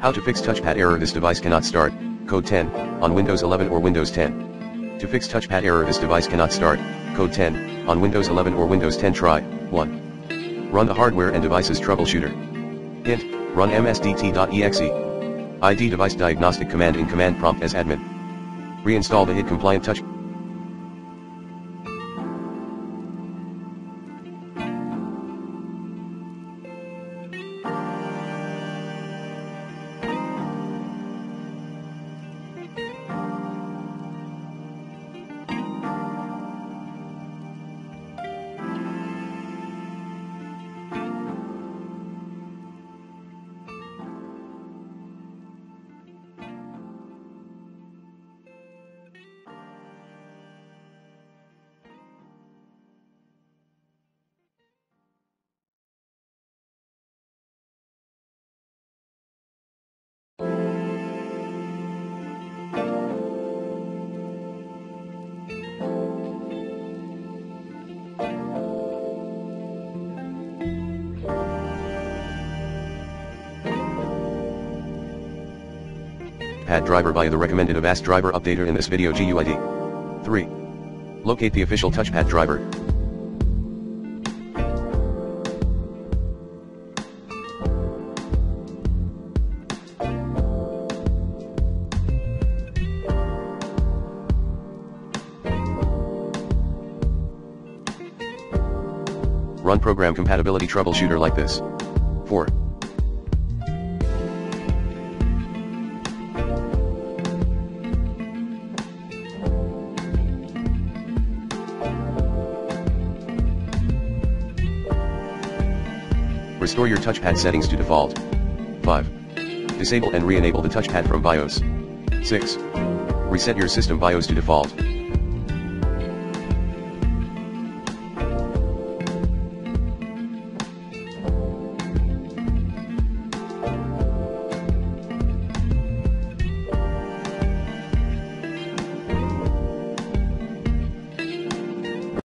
How to fix touchpad error. This device cannot start. Code 10, on Windows 11 or Windows 10. To fix touchpad error. This device cannot start. Code 10, on Windows 11 or Windows 10. Try 1. Run the hardware and devices troubleshooter. Hint, run msdt.exe. ID device diagnostic command in command prompt as admin. Reinstall the HID compliant touch. Pad driver by the recommended Avast driver updater in this video. GUID 3. Locate the official touchpad driver. Run program compatibility troubleshooter like this. 4. Restore your touchpad settings to default. 5. Disable and re-enable the touchpad from BIOS. 6. Reset your system BIOS to default.